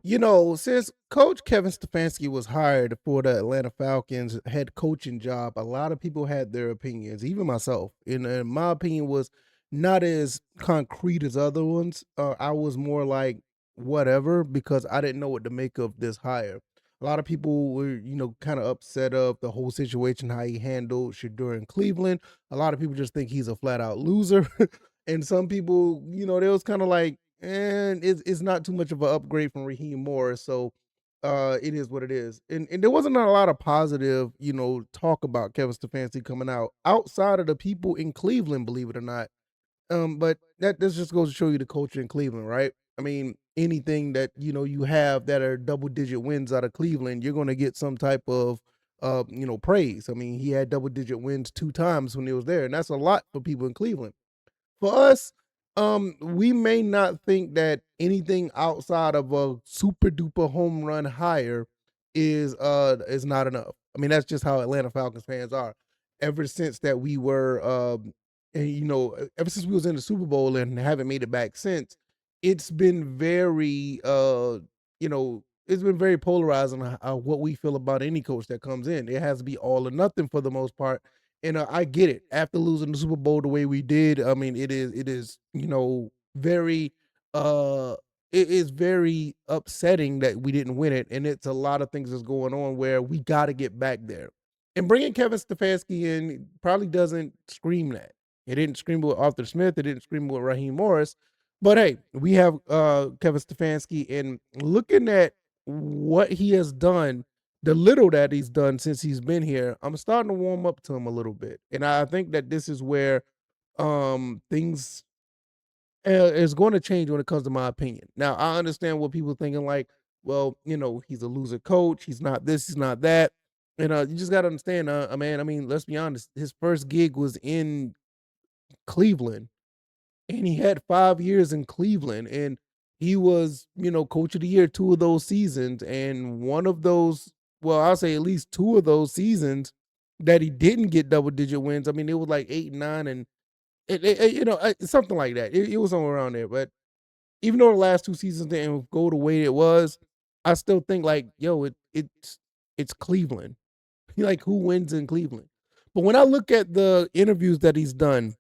Since Coach Kevin Stefanski was hired for the Atlanta Falcons head coaching job, a lot of people had their opinions, even myself. And my opinion was not as concrete as other ones. I was more like whatever because I didn't know what to make of this hire. A lot of people were, kind of upset of the whole situation, how he handled Shador in Cleveland. A lot of people just think he's a flat out loser. And some people, they was kind of like, and it's not too much of an upgrade from Raheem Morris, so it is what it is. And there wasn't a lot of positive, talk about Kevin Stefanski coming out outside of the people in Cleveland, believe it or not. But that just goes to show you the culture in Cleveland, right? I mean, anything that you have that are double digit wins out of Cleveland, you're gonna get some type of praise. I mean, he had double digit wins 2 times when he was there, and that's a lot for people in Cleveland. For us, we may not think that anything outside of a super duper home run hire is not enough. I mean, that's just how Atlanta Falcons fans are. Ever since that we were ever since we was in the Super Bowl and haven't made it back since, it's been very it's been very polarizing what we feel about any coach that comes in. It has to be all or nothing for the most part, and I get it. After losing the Super Bowl the way we did, I mean, it is very uh it is very upsetting that we didn't win it, and it's a lot of things that's going on where we got to get back there. And bringing Kevin Stefanski in probably doesn't scream that. It didn't scream with Arthur Smith. It didn't scream with Raheem Morris. But hey, we have Kevin Stefanski, and looking at what he has done, the little that he's done since he's been here, I'm starting to warm up to him a little bit. And I think that this is where things is going to change when it comes to my opinion. Now, I understand what people thinking like, well, he's a loser coach, he's not this, he's not that. And you just got to understand, man, I mean, let's be honest, his first gig was in Cleveland, and he had 5 years in Cleveland, and he was, coach of the year 2 of those seasons, and one of those, well, I'll say at least 2 of those seasons that he didn't get double digit wins. I mean, it was like 8 and 9 and something like that. It was somewhere around there, but even though the last 2 seasons didn't go the way it was, I still think like, yo, it's Cleveland. Like, who wins in Cleveland? But when I look at the interviews that he's done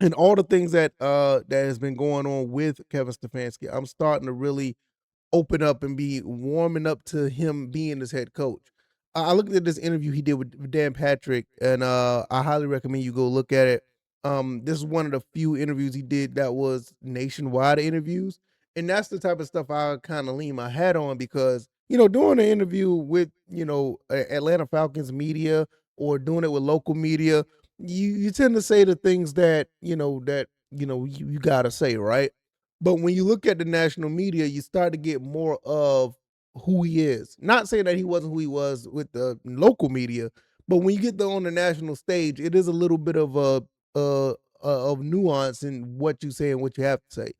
and all the things that has been going on with Kevin Stefanski, I'm starting to really open up and be warming up to him being his head coach. I looked at this interview he did with Dan Patrick, and I highly recommend you go look at it. This is one of the few interviews he did that was nationwide interviews, and that's the type of stuff I kind of lean my hat on because doing an interview with Atlanta Falcons media or doing it with local media, you tend to say the things that you gotta say, right? But when you look at the national media, you start to get more of who he is. Not saying that he wasn't who he was with the local media, but when you get on the national stage, it is a little bit of of nuance in what you say and what you have to say.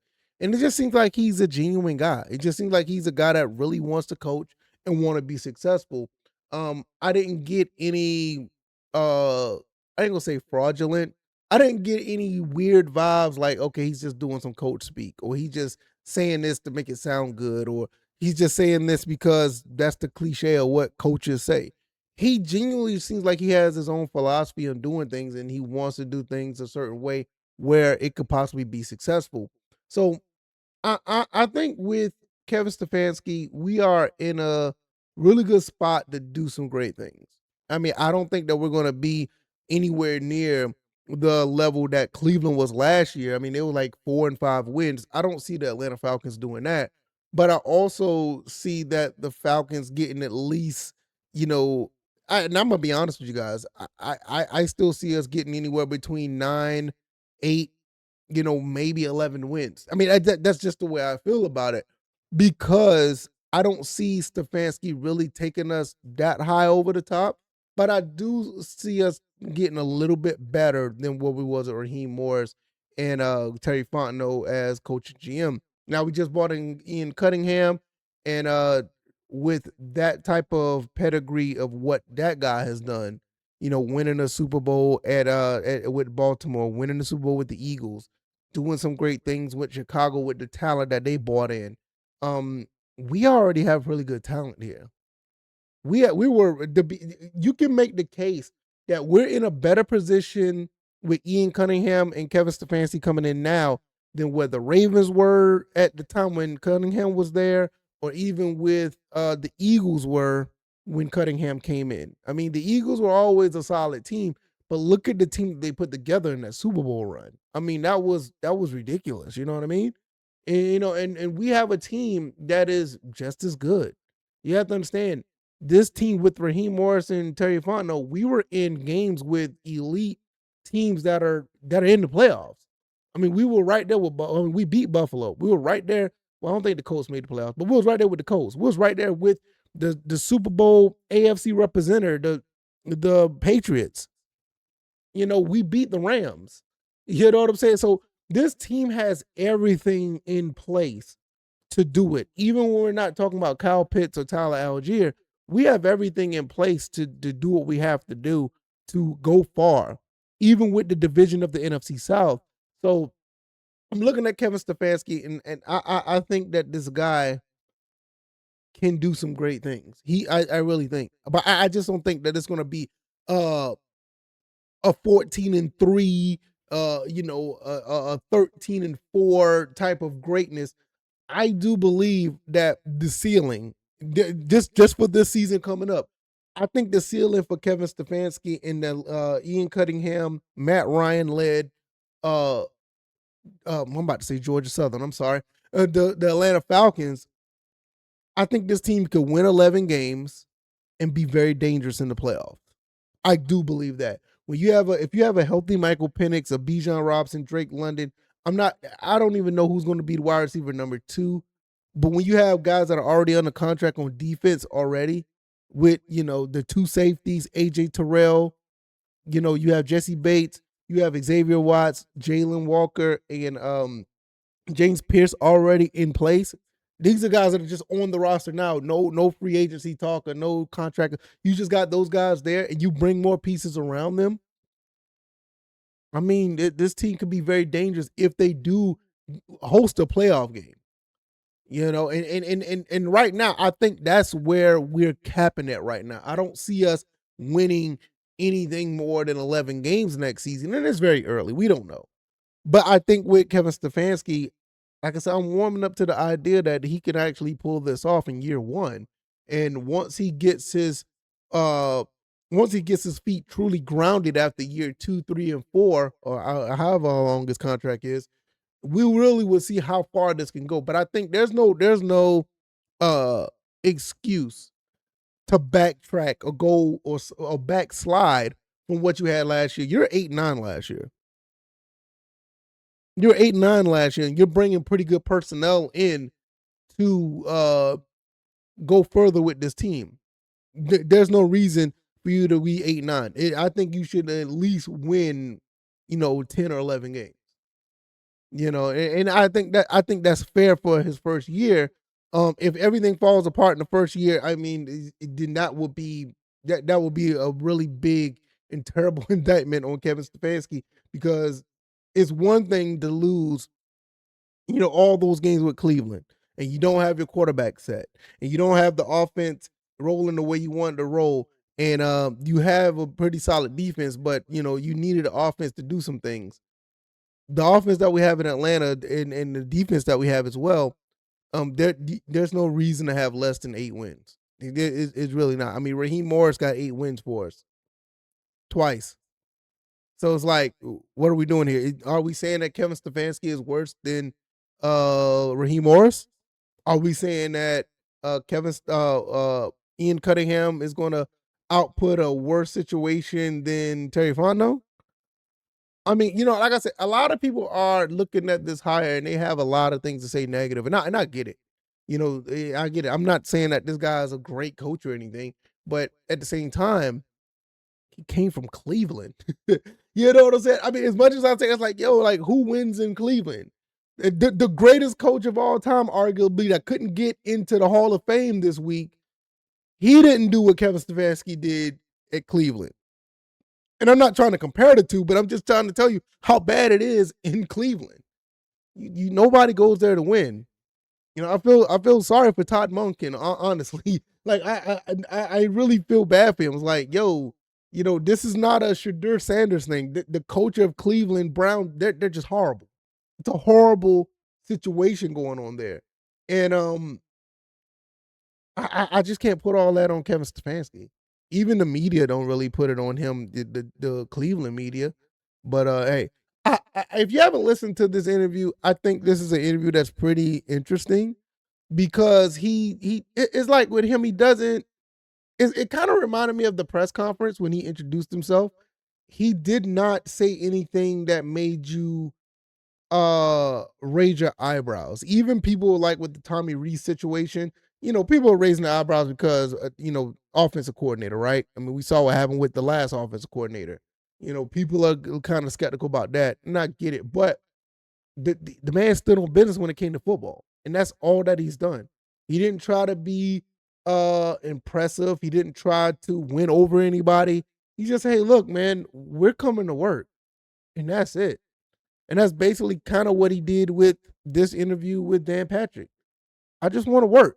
And it just seems like he's a genuine guy. It just seems like he's a guy that really wants to coach and want to be successful. I didn't get any I ain't gonna say fraudulent. I didn't get any weird vibes like, okay, he's just doing some coach speak, or he's just saying this to make it sound good, or he's just saying this because that's the cliche of what coaches say. He genuinely seems like he has his own philosophy on doing things and he wants to do things a certain way where it could possibly be successful. So I think with Kevin Stefanski, we are in a really good spot to do some great things. I mean, I don't think that we're going to be anywhere near the level that Cleveland was last year. I mean, they were like 4 and 5 wins. I don't see the Atlanta Falcons doing that, but I also see that the Falcons getting at least, you know, and I'm gonna be honest with you guys. I still see us getting anywhere between 9, 8, maybe 11 wins. I mean, that's just the way I feel about it because I don't see Stefanski really taking us that high over the top, but I do see us getting a little bit better than what we was at Raheem Morris and Terry Fontenot as coach and GM. Now we just brought in Ian Cunningham, and with that type of pedigree of what that guy has done, winning a Super Bowl with Baltimore, winning the Super Bowl with the Eagles, doing some great things with Chicago with the talent that they brought in. we already have really good talent here. We were you can make the case that we're in a better position with Ian Cunningham and Kevin Stefanski coming in now than where the Ravens were at the time when Cunningham was there, or even with the Eagles were when Cunningham came in. I mean, the Eagles were always a solid team, but look at the team that they put together in that Super Bowl run. I mean, that was ridiculous. You know what I mean? And and we have a team that is just as good. You have to understand this team with Raheem Morris and Terry Fontenot, we were in games with elite teams that are in the playoffs. I mean, we were right there with. I mean, we beat Buffalo. We were right there. Well, I don't think the Colts made the playoffs, but we was right there with the Colts. We was right there with the Super Bowl AFC representative, the Patriots. We beat the Rams. You know what I'm saying? So this team has everything in place to do it. Even when we're not talking about Kyle Pitts or Tyler Algier, we have everything in place to do what we have to do to go far, even with the division of the NFC South. So I'm looking at Kevin Stefanski, and I think that this guy can do some great things. I really think, but I just don't think that it's going to be uh a 14-3, a 13-4 type of greatness. I do believe that the ceiling, just for this season coming up, I think the ceiling for Kevin Stefanski and the Ian Cunningham, Matt Ryan led, uh, I'm about to say Georgia Southern. I'm sorry, the Atlanta Falcons. I think this team could win 11 games and be very dangerous in the playoffs. I do believe that. If you have a healthy Michael Penix, a Bijan Robinson, Drake London, I don't even know who's going to be the wide receiver number 2. But when you have guys that are already under contract on defense already, with the 2 safeties, AJ Terrell, you have Jesse Bates, you have Xavier Watts, Jalen Walker, and James Pierce already in place. These are guys that are just on the roster now. No free agency talk or no contract. You just got those guys there, and you bring more pieces around them. I mean, this team could be very dangerous if they do host a playoff game. And right now, I think that's where we're capping it right now. I don't see us winning anything more than 11 games next season, and it's very early. We don't know. But I think with Kevin Stefanski, like I said, I'm warming up to the idea that he can actually pull this off in year 1. And once he gets his feet truly grounded after year 2, 3, and 4, or however long his contract is, we really will see how far this can go. But I think there's no uh excuse to backtrack or go or backslide from what you had last year. You're 8-9 last year. You're 8-9 last year, and you're bringing pretty good personnel in to go further with this team. There's no reason for you to be 8-9. I think you should at least win, 10 or 11 games. And I think that's fair for his first year. If everything falls apart in the first year, I mean, then that would be a really big and terrible indictment on Kevin Stefanski, because it's one thing to lose, all those games with Cleveland, and you don't have your quarterback set, and you don't have the offense rolling the way you want it to roll, and you have a pretty solid defense, but you needed the offense to do some things. The offense that we have in Atlanta, and the defense that we have as well, there's no reason to have less than 8 wins. It's really not. I mean, Raheem Morris got 8 wins for us twice. So it's like, what are we doing here? Are we saying that Kevin Stefanski is worse than Raheem Morris? Are we saying that Ian Cunningham is going to output a worse situation than Terry Fontenot? I mean, like I said, a lot of people are looking at this hire, and they have a lot of things to say negative, and I get it. I get it. I'm not saying that this guy is a great coach or anything, but at the same time, he came from Cleveland. You know what I'm saying? I mean, as much as I say, it's like, like, who wins in Cleveland? The greatest coach of all time, arguably, that couldn't get into the Hall of Fame this week, he didn't do what Kevin Stefanski did at Cleveland. And I'm not trying to compare the two, but I'm just trying to tell you how bad it is in Cleveland. Nobody goes there to win. I feel sorry for Todd Monken, honestly. Like I really feel bad for him. It's like, yo, this is not a Shadur Sanders thing. The culture of Cleveland Brown, they're just horrible. It's a horrible situation going on there. And I just can't put all that on Kevin Stefanski. Even the media don't really put it on him, the Cleveland media. But hey, if you haven't listened to this interview, I think this is an interview that's pretty interesting because it's like with him, he doesn't. It kind of reminded me of the press conference when he introduced himself. He did not say anything that made you raise your eyebrows. Even people like with the Tommy Reese situation, people are raising their eyebrows because offensive coordinator, right? I mean, we saw what happened with the last offensive coordinator. People are kind of skeptical about that, and I get it, but the man stood on business when it came to football, and that's all that he's done. He didn't try to be impressive. He didn't try to win over anybody. He just, hey, look, man, we're coming to work, and that's it. And that's basically kind of what he did with this interview with Dan Patrick. I just want to work.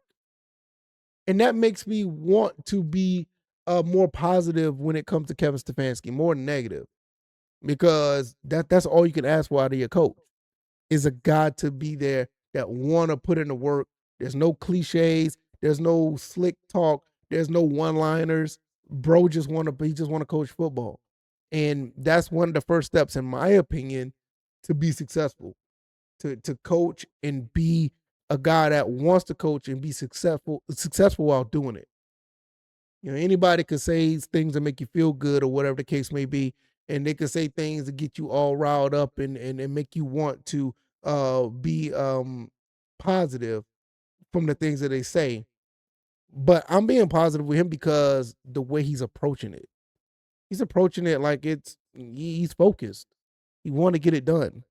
And that makes me want to be more positive when it comes to Kevin Stefanski, more negative, because that's all you can ask for out of your coach is a guy to be there that want to put in the work. There's no cliches. There's no slick talk. There's no one-liners. Bro he just want to coach football. And that's one of the first steps, in my opinion, to be successful. To coach and be a guy that wants to coach and be successful while doing it. Anybody could say things that make you feel good or whatever the case may be, and they could say things to get you all riled up and make you want to be positive from the things that they say. But I'm being positive with him because the way he's approaching it. He's approaching it like he's focused. He want to get it done.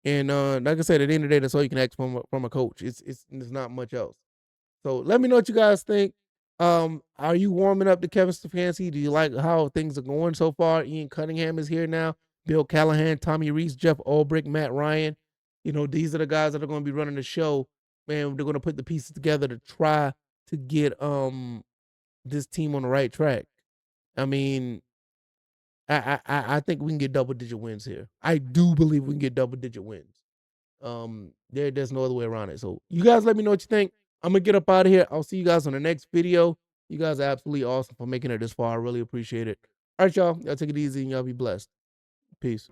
And like I said, at the end of the day, that's all you can ask from a coach. There's not much else. So let me know what you guys think. Are you warming up to Kevin Stefanski? Do you like how things are going so far? Ian Cunningham is here now. Bill Callahan, Tommy Reese, Jeff Ulbrich, Matt Ryan. These are the guys that are going to be running the show. Man, they're going to put the pieces together to try to get this team on the right track. I mean, I think we can get double-digit wins here. I do believe we can get double-digit wins. There's no other way around it. So you guys let me know what you think. I'm gonna get up out of here. I'll see you guys on the next video. You guys are absolutely awesome for making it this far. I really appreciate it. All right, y'all. Y'all take it easy and y'all be blessed. Peace.